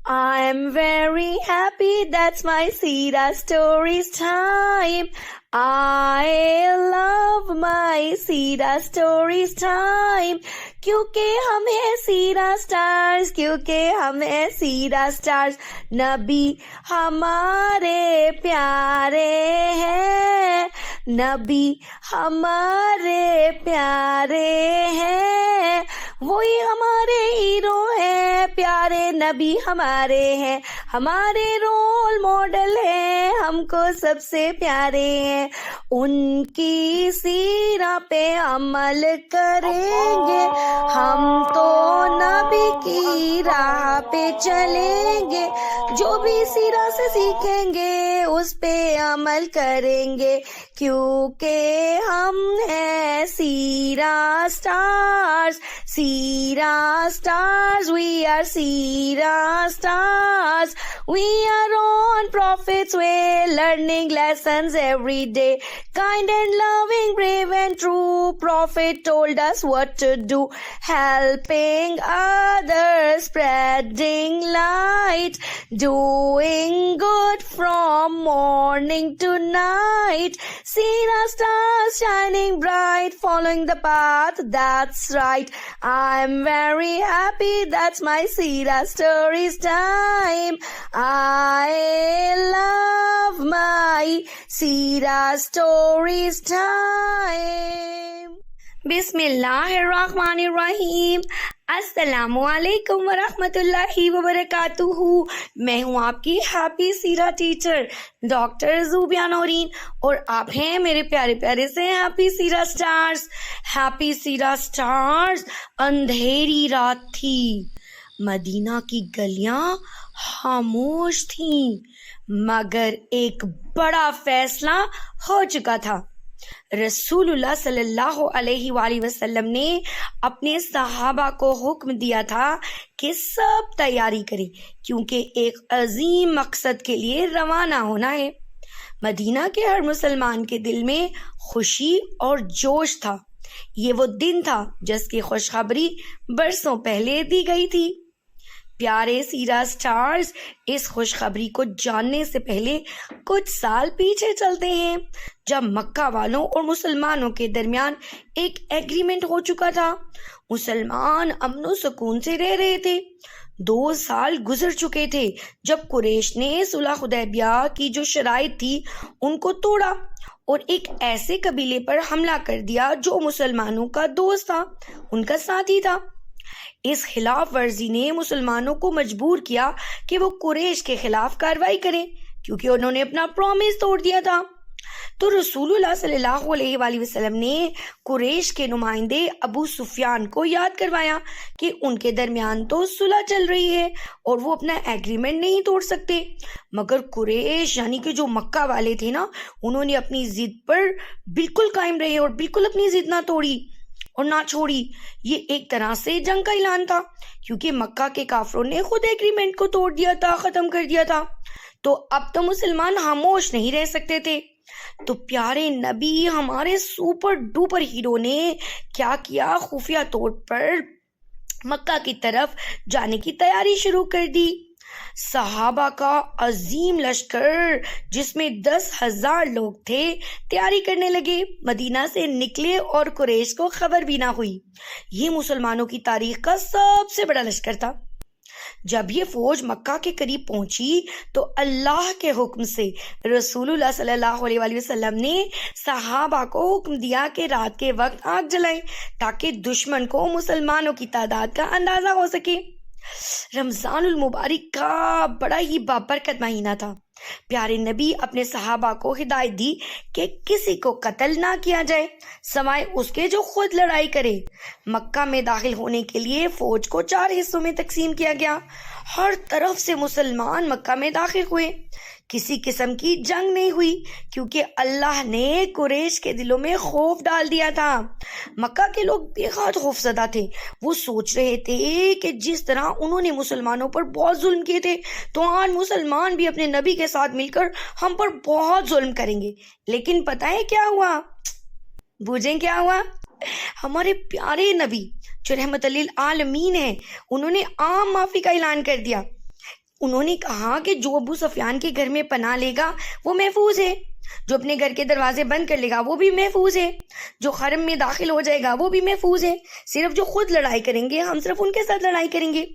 I'm very happy, that's my Sira Stories time. I love my Sira Stories time. کیونکہ ہم ہیں سیرا stars, کیونکہ ہم ہیں سیرا سٹارز. نبی ہمارے پیارے ہیں، نبی ہمارے پیارے ہیں، وہی ہمارے ہیرو ہیں، پیارے نبی ہمارے ہیں، ہمارے رول ماڈل ہیں، ہم کو سب سے پیارے ہیں. ان کی سیرہ پہ عمل کریں گے، ہم تو نبی کی راہ پہ چلیں گے، جو بھی سیرہ سے سیکھیں گے اس پہ عمل کریں گے، کیونکہ ہم ہیں Seerah stars. Seerah stars, we are Seerah stars. We are on Prophet's way, learning lessons every day. Kind and loving, brave and true, Prophet told us what to do. Helping others, spreading light, doing good from morning to night. Seerah stars shining bright, following the path that's right. I'm very happy, that's my Seerah Stories time. I love my Seerah Stories time. بسم اللہ الرحمن الرحیم. السلام علیکم ورحمۃ اللہ وبرکاتہ. میں ہوں آپ کی happy Seerah teacher doctor Zobia Noreen, اور آپ ہیں میرے پیارے پیارے سے happy Seerah stars. Happy Seerah stars. اندھیری رات تھی، مدینہ کی گلیاں خاموش تھیں، مگر ایک بڑا فیصلہ ہو چکا تھا. رسول اللہ صلی اللہ علیہ وآلہ وسلم نے اپنے صحابہ کو حکم دیا تھا کہ سب تیاری کریں، کیونکہ ایک عظیم مقصد کے لیے روانہ ہونا ہے. مدینہ کے ہر مسلمان کے دل میں خوشی اور جوش تھا. یہ وہ دن تھا جس کی خوشخبری برسوں پہلے دی گئی تھی. پیارے سیرہ سٹارز، اس خوشخبری کو جاننے سے پہلے کچھ سال پیچھے چلتے ہیں، جب مکہ والوں اور مسلمانوں کے درمیان ایک ایگریمنٹ ہو چکا تھا. مسلمان امن و سکون سے رہ رہے تھے. 2 سال گزر چکے تھے جب قریش نے صلح حدیبیہ کی جو شرائط تھی ان کو توڑا اور ایک ایسے قبیلے پر حملہ کر دیا جو مسلمانوں کا دوست تھا، ان کا ساتھی تھا. اس خلاف ورزی نے مسلمانوں کو مجبور کیا کہ وہ قریش کے خلاف کارروائی کریں، کیونکہ انہوں نے اپنا پرومس توڑ دیا تھا. تو رسول اللہ صلی اللہ علیہ وآلہ وسلم نے قریش کے نمائندے ابو سفیان کو یاد کروایا کہ ان کے درمیان تو صلح چل رہی ہے اور وہ اپنا ایگریمنٹ نہیں توڑ سکتے. مگر قریش یعنی کہ جو مکہ والے تھے نا، انہوں نے اپنی ضد پر بالکل قائم رہے اور بالکل اپنی ضد نہ توڑی اور نہ چھوڑی. یہ ایک طرح سے جنگ کا اعلان تھا، کیونکہ مکہ کے کافروں نے خود ایگریمنٹ کو توڑ دیا تھا، ختم کر دیا تھا. تو اب تو مسلمان خاموش نہیں رہ سکتے تھے. تو پیارے نبی، ہمارے سپر ڈوپر ہیرو نے کیا کیا، خفیہ طور پر مکہ کی طرف جانے کی تیاری شروع کر دی. صحابہ کا عظیم لشکر جس میں 10,000 لوگ تھے تیاری کرنے لگے. مدینہ سے نکلے اور قریش کو خبر بھی نہ ہوئی. یہ مسلمانوں کی تاریخ کا سب سے بڑا لشکر تھا. جب یہ فوج مکہ کے قریب پہنچی تو اللہ کے حکم سے رسول اللہ صلی اللہ علیہ وآلہ وسلم نے صحابہ کو حکم دیا کہ رات کے وقت آگ جلائیں تاکہ دشمن کو مسلمانوں کی تعداد کا اندازہ ہو سکے. رمضان المبارک کا بڑا ہی بابرکت مہینہ تھا. پیارے نبی اپنے صحابہ کو ہدایت دی کہ کسی کو قتل نہ کیا جائے سوائے اس کے جو خود لڑائی کرے. مکہ میں داخل ہونے کے لیے فوج کو 4 حصوں میں تقسیم کیا گیا. ہر طرف سے مسلمان مکہ میں داخل ہوئے. کسی قسم کی جنگ نہیں ہوئی کیونکہ اللہ نے قریش کے دلوں میں خوف ڈال دیا تھا. مکہ کے لوگ بے حد خوف زدہ تھے. وہ سوچ رہے تھے کہ جس طرح انہوں نے مسلمانوں پر بہت ظلم کیے تھے تو آج مسلمان بھی اپنے نبی کے ساتھ مل کر ہم پر بہت ظلم کریں گے. لیکن پتہ ہے کیا ہوا؟ بوجھیں کیا ہوا؟ ہمارے پیارے نبی جو رحمت للعالمین ہیں، انہوں نے عام معافی کا اعلان کر دیا. انہوں نے کہا کہ جو ابو سفیان کے گھر میں پناہ لے گا وہ محفوظ ہے، جو اپنے گھر کے دروازے بند کر لے گا وہ بھی محفوظ ہے، جو حرم میں داخل ہو جائے گا وہ بھی محفوظ ہے، صرف جو خود لڑائی کریں گے ہم صرف ان کے ساتھ لڑائی کریں گے۔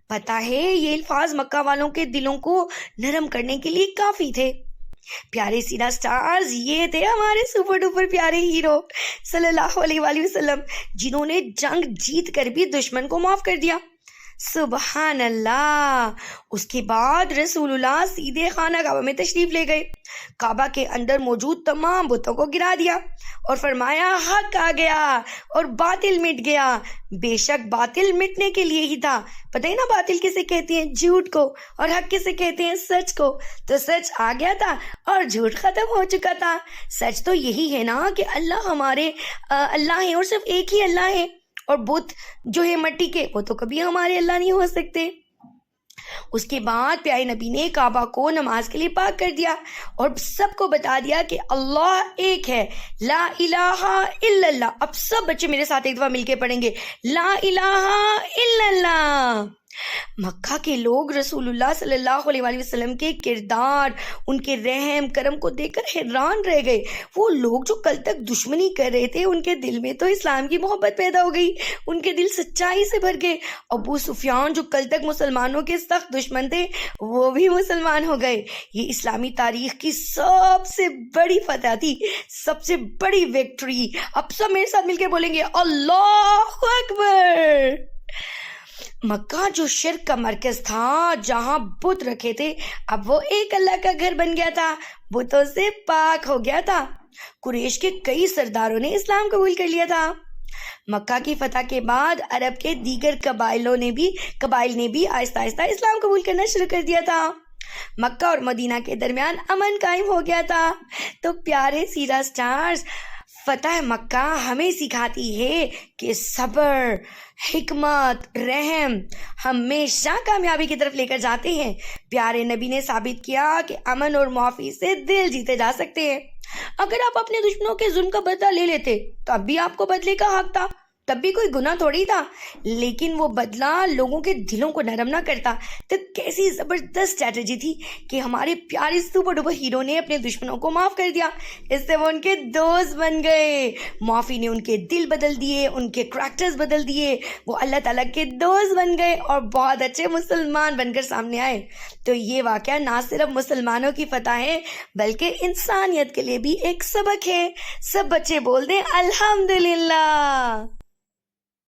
پتہ ہے یہ الفاظ مکہ والوں کے دلوں کو نرم کرنے کے لیے کافی تھے۔ پیارے سیرا سٹارز، یہ تھے ہمارے سپر ڈوپر پیارے ہیرو صلی اللہ علیہ وآلہ وسلم، جنہوں نے جنگ جیت کر بھی دشمن کو معاف کر دیا۔ سبحان اللہ۔ اس کے بعد رسول اللہ سیدھے خانہ کعبہ میں تشریف لے گئے، کعبہ کے اندر موجود تمام بتوں کو گرا دیا اور فرمایا حق آ گیا اور باطل مٹ گیا۔ بے شک باطل مٹنے کے لیے ہی تھا، پتہ ہے نا باطل کسے کہتے ہیں؟ جھوٹ کو، اور حق کسے کہتے ہیں؟ سچ کو۔ تو سچ آ گیا تھا اور جھوٹ ختم ہو چکا تھا۔ سچ تو یہی ہے نا کہ اللہ ہمارے اللہ ہے اور صرف ایک ہی اللہ ہے، اور بت جو ہے مٹی کے وہ تو کبھی ہمارے اللہ نہیں ہو سکتے۔ اس کے بعد پیارے نبی نے کعبہ کو نماز کے لیے پاک کر دیا اور سب کو بتا دیا کہ اللہ ایک ہے، لا الہ الا اللہ۔ اب سب بچے میرے ساتھ ایک دفعہ مل کے پڑھیں گے، لا الہ الا اللہ۔ مکہ کے لوگ رسول اللہ صلی اللہ علیہ وآلہ وسلم کے کردار، ان کے رحم کرم کو دیکھ کر حیران رہ گئے۔ وہ لوگ جو کل تک دشمنی کر رہے تھے ان کے دل میں تو اسلام کی محبت پیدا ہو گئی، ان کے دل سچائی سے بھر گئے۔ ابو سفیان جو کل تک مسلمانوں کے سخت دشمن تھے وہ بھی مسلمان ہو گئے۔ یہ اسلامی تاریخ کی سب سے بڑی فتح تھی، سب سے بڑی وکٹری۔ اب سب میرے ساتھ مل کے بولیں گے اللہ اکبر۔ مکہ جو شرک کا مرکز تھا، جہاں بت رکھے تھے، اب وہ ایک اللہ کا گھر بن گیا تھا، بتوں سے پاک ہو گیا تھا۔ قریش کے کئی سرداروں نے اسلام قبول کر لیا تھا۔ مکہ کی فتح کے بعد عرب کے دیگر قبائل نے بھی آہستہ آہستہ اسلام قبول کرنا شروع کر دیا تھا۔ مکہ اور مدینہ کے درمیان امن قائم ہو گیا تھا۔ تو پیارے سیرا سٹارز، فتح مکہ ہمیں سکھاتی ہے کہ صبر، حکمت، رحم ہمیشہ کامیابی کی طرف لے کر جاتے ہیں۔ پیارے نبی نے ثابت کیا کہ امن اور معافی سے دل جیتے جا سکتے ہیں۔ اگر آپ اپنے دشمنوں کے ظلم کا بدلہ لے لیتے تب بھی آپ کو بدلے کا حق تھا، تب بھی کوئی گناہ تھوڑی تھا، لیکن وہ بدلہ لوگوں کے دلوں کو نرم نہ کرتا۔ تو کیسی زبردست اسٹریٹجی تھی کہ ہمارے پیارے سپر ڈوپر ہیرو نے اپنے دشمنوں کو معاف کر دیا، اس سے وہ ان کے دوست بن گئے۔ معافی نے ان کے دل بدل دیے، ان کے کریکٹرز بدل دیے، وہ اللہ تعالیٰ کے دوست بن گئے اور بہت اچھے مسلمان بن کر سامنے آئے۔ تو یہ واقعہ نہ صرف مسلمانوں کی فتح ہے بلکہ انسانیت کے لیے بھی ایک سبق ہے۔ سب بچے بول دیں الحمدللہ۔